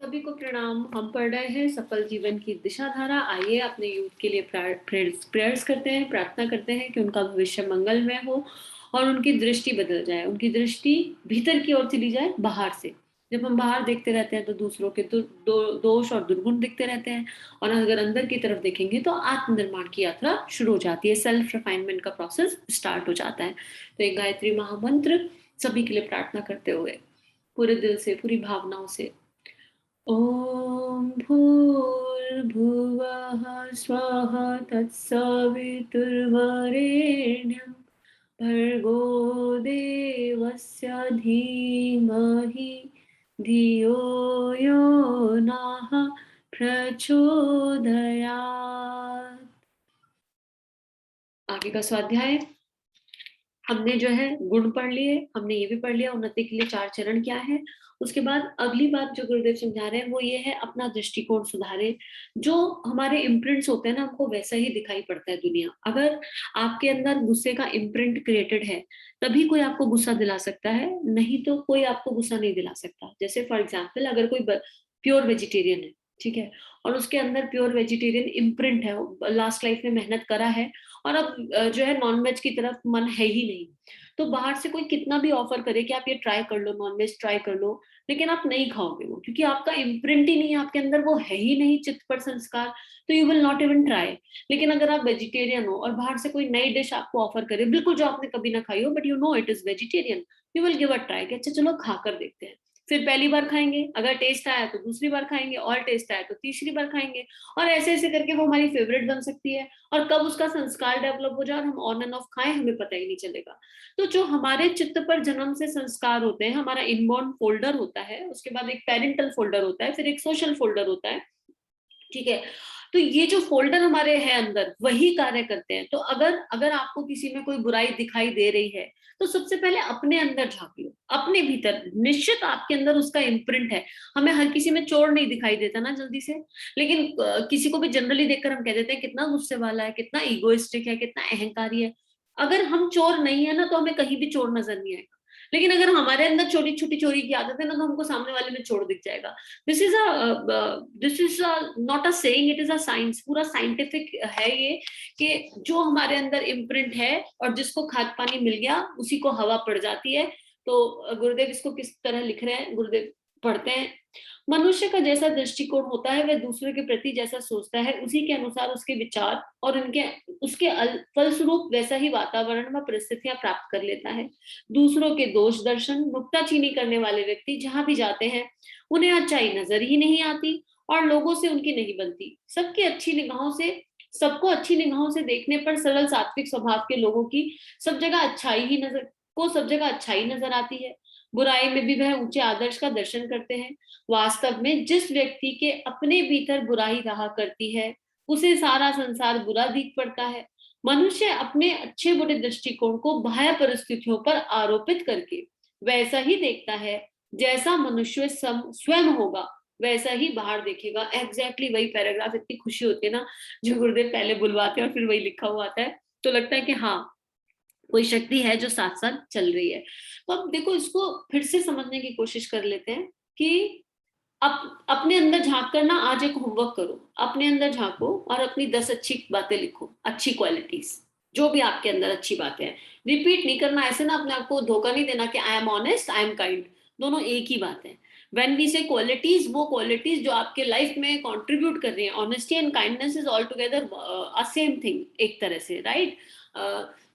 सभी को प्रणाम। हम पढ़ रहे हैं सफल जीवन की दिशा धारा। आइए अपने यूथ के लिए प्रेयर्स करते हैं, प्रार्थना करते हैं कि उनका भविष्य मंगलमय हो और उनकी दृष्टि बदल जाए, उनकी दृष्टि भीतर की ओर चली जाए, बाहर से। जब हम बाहर देखते रहते हैं तो दूसरों के दोष और दुर्गुण दिखते रहते हैं, और अगर अंदर की तरफ देखेंगे तो आत्मनिर्माण की यात्रा शुरू हो जाती है, सेल्फ रिफाइनमेंट का प्रोसेस स्टार्ट हो जाता है। तो एक गायत्री महामंत्र सभी के लिए प्रार्थना करते हुए, पूरे दिल से, पूरी भावनाओं से। ॐ भूर्भुवः स्वः तत्सवितुर्वरेण्यं भर्गो देवस्य धीमहि धियो यो नः प्रचोदयात्। आगे का स्वाध्याय हमने जो है गुण पढ़ लिए, हमने ये भी पढ़ लिया उन्नति के लिए 4 चरण क्या है। उसके बाद अगली बात जो गुरुदेव समझा रहे हैं वो ये है, अपना दृष्टिकोण सुधारे। जो हमारे इम्प्रिंट्स होते हैं ना, हमको वैसा ही दिखाई पड़ता है दुनिया। अगर आपके अंदर गुस्से का इम्प्रिंट क्रिएटेड है, तभी कोई आपको गुस्सा दिला सकता है, नहीं तो कोई आपको गुस्सा नहीं दिला सकता। जैसे फॉर एग्जाम्पल, अगर कोई प्योर वेजिटेरियन है, ठीक है, और उसके अंदर प्योर वेजिटेरियन इम्प्रिंट है, लास्ट लाइफ में मेहनत करा है, और अब जो है नॉनवेज की तरफ मन है ही नहीं, तो बाहर से कोई कितना भी ऑफर करे कि आप ये ट्राई कर लो, नॉनवेज ट्राई कर लो, लेकिन आप नहीं खाओगे वो, क्योंकि आपका इम्प्रिंट ही नहीं है, आपके अंदर वो है ही नहीं चित्त पर संस्कार, तो you will not even try. लेकिन अगर आप वेजिटेरियन हो और बाहर से कोई नई डिश आपको ऑफर करे, बिल्कुल जो आपने कभी ना खाई हो, but you know it is vegetarian, you will give a try कि अच्छा चलो खा कर देखते हैं। फिर पहली बार खाएंगे, अगर टेस्ट आया तो दूसरी बार खाएंगे, और टेस्ट आया तो तीसरी बार खाएंगे, और ऐसे ऐसे करके वो हमारी फेवरेट बन सकती है। और कब उसका संस्कार डेवलप हो जाए और हम ऑन एंड ऑफ खाएं, हमें पता ही नहीं चलेगा। तो जो हमारे चित्त पर जन्म से संस्कार होते हैं, हमारा इनबॉर्न फोल्डर होता है, उसके बाद एक पेरेंटल फोल्डर होता है, फिर एक सोशल फोल्डर होता है, ठीक है। तो ये जो फोल्डर हमारे हैं अंदर, वही कार्य करते हैं। तो अगर अगर आपको किसी में कोई बुराई दिखाई दे रही है, तो सबसे पहले अपने अंदर झांक लो, अपने भीतर। निश्चित आपके अंदर उसका इम्प्रिंट है। हमें हर किसी में चोर नहीं दिखाई देता ना जल्दी से, लेकिन किसी को भी जनरली देखकर हम कह देते हैं कितना गुस्से वाला है, कितना इगोइस्टिक है, कितना अहंकारी है। अगर हम चोर नहीं है ना, तो हमें कहीं भी चोर नजर नहीं आएगा। लेकिन अगर हमारे अंदर छोटी छोटी चोरी की आदत है ना, तो हमको सामने वाले में चोर दिख जाएगा। This is not a saying, it is a science, पूरा साइंटिफिक है ये, कि जो हमारे अंदर इम्प्रिंट है और जिसको खाद पानी मिल गया उसी को हवा पड़ जाती है। तो गुरुदेव इसको किस तरह लिख रहे हैं, गुरुदेव पढ़ते हैं। मनुष्य का जैसा दृष्टिकोण होता है, वह दूसरे के प्रति जैसा सोचता है, उसी के अनुसार उसके विचार और उनके उसके फलस्वरूप वैसा ही वातावरण व परिस्थितियां प्राप्त कर लेता है। दूसरों के दोष दर्शन नुक्ताचीनी करने वाले व्यक्ति जहां भी जाते हैं, उन्हें अच्छाई नजर ही नहीं आती और लोगों से उनकी नहीं बनती। सबको अच्छी निगाहों से देखने पर सरल सात्विक स्वभाव के लोगों की सब जगह अच्छाई नजर आती है। बुराई में भी वह ऊंचे आदर्श का दर्शन करते हैं। वास्तव में जिस व्यक्ति के अपने भीतर बुराई रहा करती है, उसे सारा संसार बुरा दिख पड़ता है। मनुष्य अपने अच्छे बुरे दृष्टिकोण को बाह्य परिस्थितियों पर आरोपित करके वैसा ही देखता है, जैसा मनुष्य स्वयं होगा वैसा ही बाहर देखेगा। एग्जैक्टली वही पैराग्राफ, इतनी खुशी होती है ना जो गुरुदेव पहले बुलवाते हैं और फिर वही लिखा हुआ आता है, तो लगता है कि हाँ, कोई शक्ति है जो साथ साथ चल रही है। तो अब देखो, इसको फिर से समझने की कोशिश कर लेते हैं कि अपने अंदर झांक कर ना आज एक होमवर्क करो, अपने अंदर झांको और अपनी 10 अच्छी बातें लिखो, अच्छी क्वालिटीज, जो भी आपके अंदर अच्छी बातें हैं। रिपीट नहीं करना, ऐसे ना अपने आप को धोखा नहीं देना कि I am honest, I am kind, दोनों एक ही बात है। व्हेन वी से क्वालिटीज, वो क्वालिटीज जो आपके लाइफ में कंट्रीब्यूट कर रही है, honesty and kindness is all together a same thing, एक तरह से, राइट।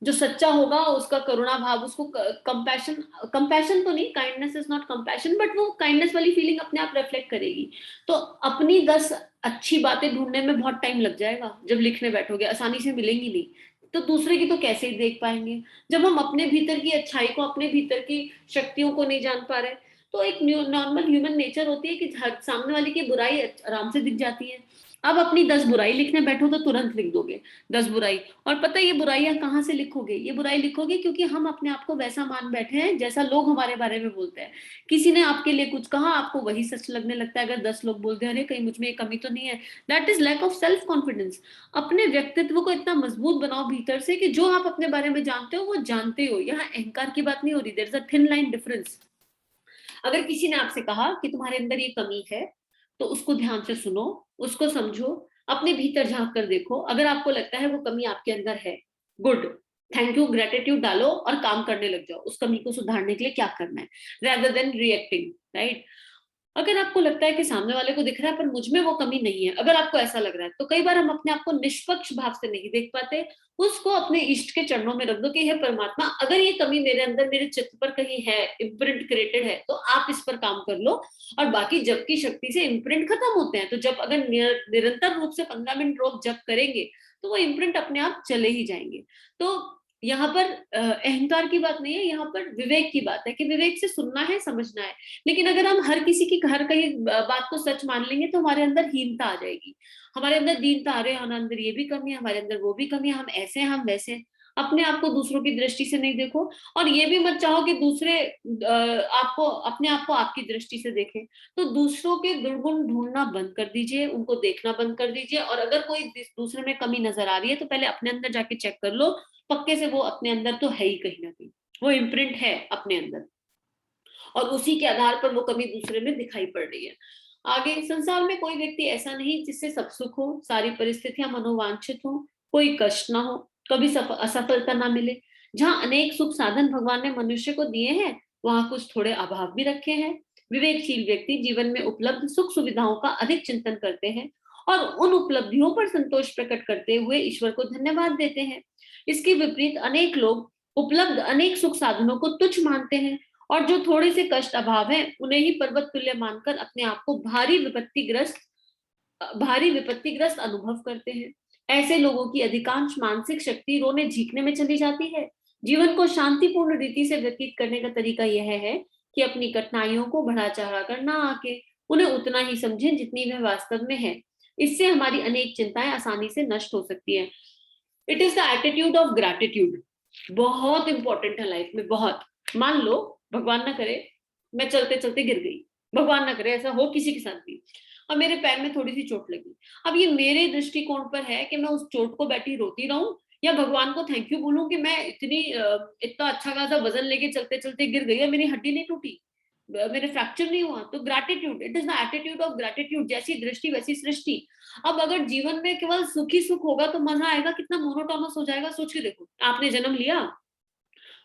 जो सच्चा होगा उसका करुणा भाव, उसको कंपैशन, कंपैशन तो नहीं, kindness is not compassion, but वो काइंडनेस वाली फीलिंग अपने आप रिफ्लेक्ट करेगी। तो अपनी 10 अच्छी बातें ढूंढने में बहुत टाइम लग जाएगा, जब लिखने बैठोगे आसानी से मिलेंगी नहीं, तो दूसरे की तो कैसे ही देख पाएंगे जब हम अपने भीतर की अच्छाई को, अपने भीतर की शक्तियों को नहीं जान पा रहे। तो एक नॉर्मल ह्यूमन नेचर होती है कि सामने वाले की बुराई आराम से दिख जाती है। अब अपनी 10 बुराई लिखने बैठो तो तुरंत लिख दोगे 10 बुराई। और पता है ये बुराइयां कहाँ से लिखोगे? ये बुराई लिखोगे क्योंकि हम अपने आप को वैसा मान बैठे हैं जैसा लोग हमारे बारे में बोलते हैं। किसी ने आपके लिए कुछ कहा, आपको वही सच लगने लगता है। अगर 10 लोग बोलते हैं अरे कहीं मुझ में ये कमी तो नहीं है, that is lack of self confidence. अपने व्यक्तित्व को इतना मजबूत बनाओ भीतर से कि जो आप अपने बारे में जानते हो वो जानते हो। यहाँ अहंकार की बात नहीं हो रही, there is a thin line difference. अगर किसी ने आपसे कहा कि तुम्हारे अंदर ये कमी है, तो उसको ध्यान से सुनो, उसको समझो, अपने भीतर झांक कर देखो। अगर आपको लगता है वो कमी आपके अंदर है, गुड, थैंक यू, ग्रेटिट्यूड डालो और काम करने लग जाओ उस कमी को सुधारने के लिए क्या करना है, rather देन रिएक्टिंग, राइट। अगर आपको लगता है कि सामने वाले को दिख रहा है पर मुझ में वो कमी नहीं है, अगर आपको ऐसा लग रहा है, तो कई बार हम अपने आप को निष्पक्ष भाव से नहीं देख पाते। उसको अपने इष्ट के चरणों में रख दो कि हे परमात्मा, अगर ये कमी मेरे अंदर, मेरे चित्त पर कहीं है, इम्प्रिंट क्रिएटेड है, तो आप इस पर काम कर लो। और बाकी जप की शक्ति से इम्प्रिंट खत्म होते हैं, तो जब अगर निरंतर रूप से 15 मिनट रोज जप करेंगे तो वो इम्प्रिंट अपने आप चले ही जाएंगे। तो यहाँ पर अहंकार की बात नहीं है, यहाँ पर विवेक की बात है कि विवेक से सुनना है, समझना है। लेकिन अगर हम हर किसी की हर कहीं बात को सच मान लेंगे तो हमारे अंदर हीनता आ जाएगी, हमारे अंदर दीनता आ रही है, हमारे अंदर ये भी कमी है, हमारे अंदर वो भी कमी है, हम ऐसे हैं, हम वैसे हैं। अपने आप को दूसरों की दृष्टि से नहीं देखो, और ये भी मत चाहो कि दूसरे आपको, अपने आप को आपकी दृष्टि से देखें। तो दूसरों के दुर्गुण ढूंढना बंद कर दीजिए, उनको देखना बंद कर दीजिए, और अगर कोई दूसरे में कमी नजर आ रही है तो पहले अपने अंदर जाके चेक कर लो, पक्के से वो अपने अंदर तो है ही कहीं ना कहीं, वो इम्प्रिंट है अपने अंदर, और उसी के आधार पर वो कमी दूसरे में दिखाई पड़ रही है। आगे, संसार में कोई व्यक्ति ऐसा नहीं जिससे सब सुख हो, सारी परिस्थितियां मनोवांछित हो, कोई कष्ट ना हो, कभी असफलता ना मिले। जहाँ अनेक सुख साधन भगवान ने मनुष्य को दिए हैं, वहां कुछ थोड़े अभाव भी रखे हैं। विवेकशील व्यक्ति जीवन में उपलब्ध सुख सुविधाओं का अधिक चिंतन करते हैं और उन उपलब्धियों पर संतोष प्रकट करते हुए ईश्वर को धन्यवाद देते हैं। इसके विपरीत अनेक लोग उपलब्ध अनेक सुख साधनों को तुच्छ मानते हैं और जो थोड़े से कष्ट अभाव है उन्हें ही पर्वत तुल्य मानकर अपने आप को भारी विपत्तिग्रस्त अनुभव करते हैं। ऐसे लोगों की अधिकांश मानसिक शक्ति रोने झीकने में चली जाती है। जीवन को शांतिपूर्ण रीति से व्यतीत करने का तरीका यह है कि अपनी कठिनाइयों को बढ़ा चढ़ा कर ना आके उन्हें उतना ही समझें जितनी वह वास्तव में है। इससे हमारी अनेक चिंताएं आसानी से नष्ट हो सकती है। It is the attitude of gratitude, बहुत इंपॉर्टेंट है लाइफ में, बहुत। मान लो, भगवान ना करे, मैं चलते चलते गिर गई, भगवान ना करे ऐसा हो किसी के साथ भी, अब मेरे पैर में थोड़ी सी चोट लगी। अब ये मेरे दृष्टिकोण पर है कि मैं उस चोट को बैठी रोती रहूं या भगवान को थैंक यू बोलूं कि मैं इतना अच्छा खासा वजन लेके चलते चलते गिर गई और मेरी हड्डी नहीं टूटी, मेरे फ्रैक्चर नहीं हुआ। तो gratitude, it is the attitude of gratitude, जैसी दृष्टि वैसी सृष्टि। अब अगर जीवन में केवल सुख ही सुख होगा तो मजा आएगा कितना मोनोटोनस हो जाएगा। सोच के देखो, आपने जन्म लिया,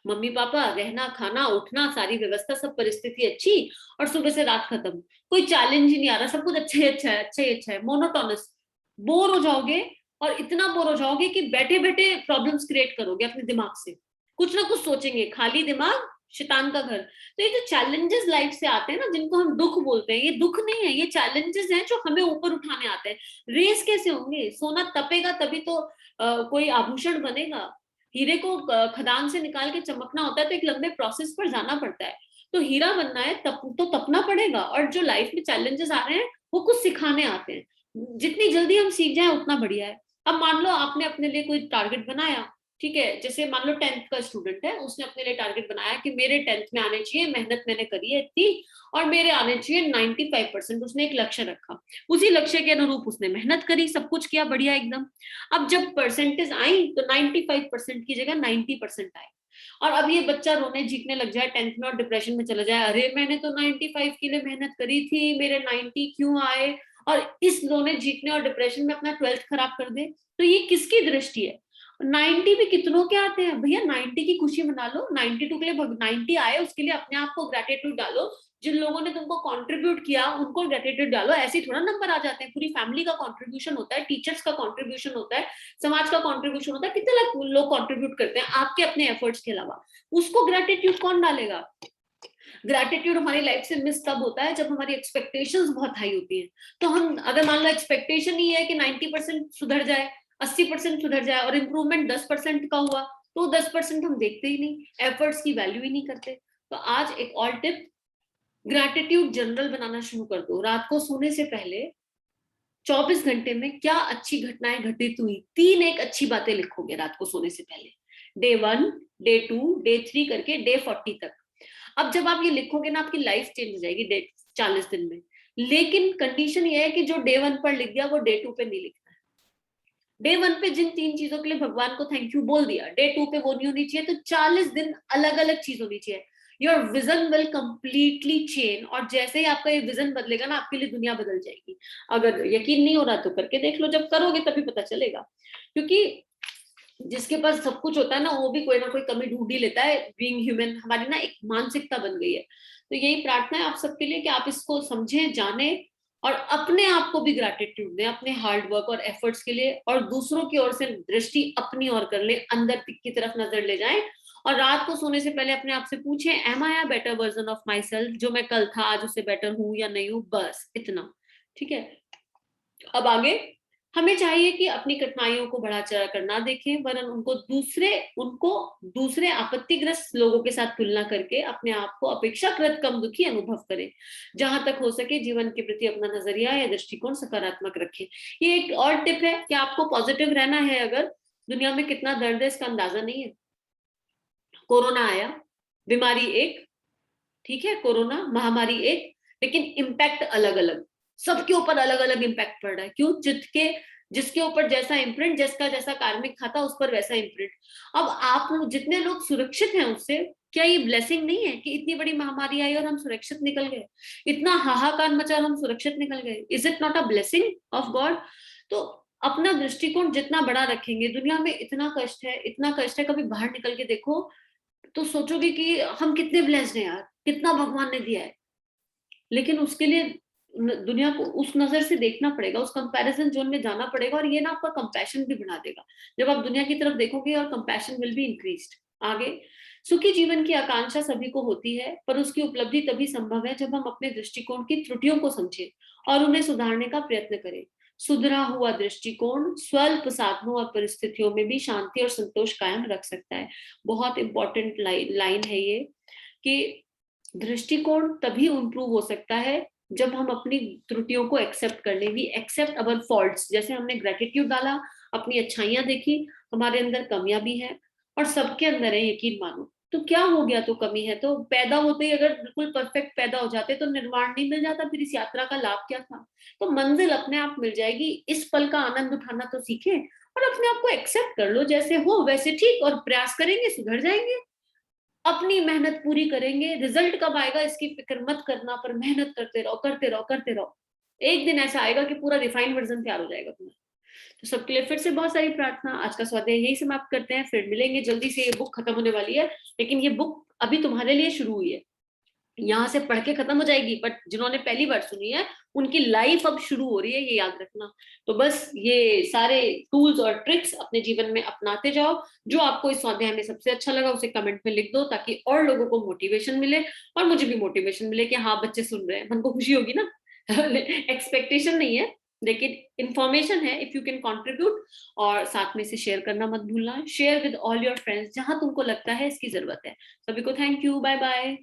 मम्मी पापा, रहना खाना उठना सारी व्यवस्था, सब परिस्थिति अच्छी, और सुबह से रात खत्म, कोई चैलेंज ही नहीं आ रहा, सब कुछ अच्छा ही अच्छा है, अच्छा ही अच्छा है, मोनोटोनस। बोर हो जाओगे, और इतना बोर हो जाओगे कि बैठे बैठे प्रॉब्लम्स क्रिएट करोगे अपने दिमाग से, कुछ ना कुछ सोचेंगे, खाली दिमाग शैतान का घर। तो ये जो चैलेंजेस लाइफ से आते हैं ना, जिनको हम दुख बोलते हैं, ये दुख नहीं है, ये चैलेंजेस हैं जो हमें ऊपर उठाने आते हैं। रेस कैसे होंगे? सोना तपेगा तभी तो कोई आभूषण बनेगा। हीरे को खदान से निकाल के चमकना होता है तो एक लंबे प्रोसेस पर जाना पड़ता है। तो हीरा बनना है तो तपना पड़ेगा। और जो लाइफ में चैलेंजेस आ रहे हैं वो कुछ सिखाने आते हैं, जितनी जल्दी हम सीख जाए उतना बढ़िया है। अब मान लो आपने अपने लिए कोई टारगेट बनाया, ठीक है, जैसे मान लो 10th का स्टूडेंट है, उसने अपने लिए टारगेट बनाया कि मेरे 10th में आने चाहिए, मेहनत मैंने करी है इतनी, और मेरे आने चाहिए 95%, उसने एक लक्ष्य रखा, उसी लक्ष्य के अनुरूप उसने मेहनत करी, सब कुछ किया बढ़िया एकदम। अब जब परसेंटेज आई तो 95% की जगह 90% आए, और अब ये बच्चा रोने झीकने लग जाए 10th में और डिप्रेशन में चला जाए, अरे मैंने तो 95 के लिए मेहनत करी थी, मेरे 90 क्यों आए, और इस रोने झीकने और डिप्रेशन में अपना 12th खराब कर दे। तो ये किसकी दृष्टि है? 90 भी कितनों के आते हैं भैया, 90 की खुशी मना लो, 92 के लिए 90 आए उसके लिए अपने आप को ग्रेटिट्यूड डालो, जिन लोगों ने तुमको कंट्रीब्यूट किया उनको ग्रेटिट्यूड डालो। ऐसे ही थोड़ा नंबर आ जाते हैं, पूरी फैमिली का कंट्रीब्यूशन होता है, टीचर्स का कंट्रीब्यूशन होता है, समाज का कंट्रीब्यूशन होता है, कितने लोग कंट्रीब्यूट करते हैं आपके अपने एफर्ट्स के अलावा, उसको ग्रेटिट्यूड कौन डालेगा? ग्रेटिट्यूड हमारी लाइफ से मिस तब होता है जब हमारी एक्सपेक्टेशंस बहुत हाई होती है। तो हम अगर मान लो एक्सपेक्टेशन ही है कि 90% सुधर जाए, 80% सुधर जाए, और इम्प्रूवमेंट 10% का हुआ, तो 10% हम देखते ही नहीं, एफर्ट्स की वैल्यू ही नहीं करते। तो आज एक और टिप, ग्रैटिट्यूड जनरल बनाना शुरू कर दो। रात को सोने से पहले 24 घंटे में क्या अच्छी घटनाएं घटित हुई, 3 अच्छी बातें लिखोगे रात को सोने से पहले, डे 1, डे 2, डे 3 करके डे 40 तक। अब जब आप ये लिखोगे ना, आपकी लाइफ चेंज हो जाएगी डे 40 दिन में। लेकिन कंडीशन ये है कि जो डे 1 पर लिख दिया वो डे 2 पे नहीं लिखना है। डे 1 पे जिन 3 चीजों के लिए भगवान को थैंक यू बोल दिया, डे 2 पे वो नहीं होनी चाहिए। तो 40 दिन अलग अलग चीज होनी चाहिए। Your vision will completely change. और जैसे ही आपका ये विजन बदलेगा ना, आपके लिए दुनिया बदल जाएगी। अगर यकीन नहीं हो रहा तो करके देख लो, जब करोगे तभी पता चलेगा। क्योंकि जिसके पास सब कुछ होता है ना, वो भी कोई ना कोई कमी ढूंढ ही लेता है। बीइंग ह्यूमन हमारी ना एक मानसिकता बन गई है। तो यही प्रार्थना है आप सबके लिए कि आप इसको समझें, जाने, और अपने आप को भी ग्रेटिट्यूड दें अपने हार्ड वर्क और एफर्ट्स के लिए, और दूसरों की ओर से दृष्टि अपनी ओर कर ले, अंदर की तरफ नजर ले जाएं। और रात को सोने से पहले अपने आप से पूछें, am I a better version of myself? जो मैं कल था आज उससे बेटर हूं या नहीं हूं, बस इतना। ठीक है। अब आगे, हमें चाहिए कि अपनी कठिनाइयों को बढ़ा चढ़ा कर ना देखें, वरन उनको दूसरे आपत्तिग्रस्त लोगों के साथ तुलना करके अपने आप को अपेक्षाकृत कम दुखी अनुभव करें। जहां तक हो सके जीवन के प्रति अपना नजरिया या दृष्टिकोण सकारात्मक रखें। ये एक और टिप है कि आपको पॉजिटिव रहना है। अगर दुनिया में कितना दर्द है इसका अंदाजा नहीं है। कोरोना आया, बीमारी एक, ठीक है, कोरोना महामारी एक, लेकिन इम्पैक्ट अलग अलग, सबके ऊपर अलग अलग इम्पैक्ट पड़ रहा है। क्यों? जिसके ऊपर जैसा इम्प्रिंट, जिसका जैसा कार्मिक खाता उस पर वैसा इम्प्रिंट। अब आप जितने लोग सुरक्षित हैं उससे, क्या ये ब्लेसिंग नहीं है कि इतनी बड़ी महामारी आई और हम सुरक्षित निकल गए? इतना हाहाकार मचा और हम सुरक्षित निकल गए। Is it not a blessing of God? तो अपना दृष्टिकोण जितना बड़ा रखेंगे, दुनिया में इतना कष्ट है, इतना कष्ट है, कभी बाहर निकल के देखो तो सोचोगे कि हम कितने ब्लेस्ड हैं यार, कितना भगवान ने दिया है। लेकिन उसके लिए दुनिया को उस नजर से देखना पड़ेगा, उस कंपैरिजन जोन में जाना पड़ेगा, और ये ना आपका कंपैशन भी बढ़ा देगा। जब आप दुनिया की तरफ देखोगे, और कंपैशन विल बी इंक्रीज्ड। आगे, सुखी जीवन की आकांक्षा सभी को होती है, पर उसकी उपलब्धि तभी संभव है जब हम अपने दृष्टिकोण की त्रुटियों को समझें और उन्हें सुधारने का प्रयत्न करें। सुधरा हुआ दृष्टिकोण स्वल्प साधनों और परिस्थितियों में भी शांति और संतोष कायम रख सकता है। बहुत इंपॉर्टेंट लाइन है ये, कि दृष्टिकोण तभी इंप्रूव हो सकता है जब हम अपनी त्रुटियों को एक्सेप्ट कर लें। We accept our faults. जैसे हमने ग्रेटिट्यूड डाला, अपनी अच्छाइयां देखी, हमारे अंदर कमियां भी हैं, और सबके अंदर है, यकीन मानो। तो क्या हो गया? तो कमी है तो पैदा होते ही अगर बिल्कुल परफेक्ट पैदा हो जाते तो निर्वाण नहीं मिल जाता, फिर इस यात्रा का लाभ क्या था? तो मंजिल अपने आप मिल जाएगी। इस पल का आनंद उठाना तो सीखें, और अपने आप को एक्सेप्ट कर लो, जैसे हो वैसे ठीक, और प्रयास करेंगे सुधर जाएंगे। अपनी मेहनत पूरी करेंगे, रिजल्ट कब आएगा इसकी फिक्र मत करना, पर मेहनत करते रहो, करते रहो, करते रहो। एक दिन ऐसा आएगा कि पूरा रिफाइंड वर्जन तैयार हो जाएगा तुम्हारा। तो सबके लिए फिर से बहुत सारी प्रार्थना। आज का स्वाध्याय यही समाप्त करते हैं, फिर मिलेंगे जल्दी से। ये बुक खत्म होने वाली है, लेकिन ये बुक अभी तुम्हारे लिए शुरू हुई है। यहाँ से पढ़ के खत्म हो जाएगी, बट जिन्होंने पहली बार सुनी है उनकी लाइफ अब शुरू हो रही है, ये याद रखना। तो बस ये सारे टूल्स और ट्रिक्स अपने जीवन में अपनाते जाओ। जो आपको इस स्वाध्याय में सबसे अच्छा लगा उसे कमेंट में लिख दो, ताकि और लोगों को मोटिवेशन मिले, और मुझे भी मोटिवेशन मिले कि हाँ बच्चे सुन रहे हैं, मन को खुशी होगी ना। एक्सपेक्टेशन नहीं है, लेकिन इंफॉर्मेशन है। इफ यू कैन कंट्रीब्यूट, और साथ में से शेयर करना मत भूलना। Share with all your friends जहां तुमको लगता है इसकी जरूरत है। सभी को थैंक यू, बाय बाय।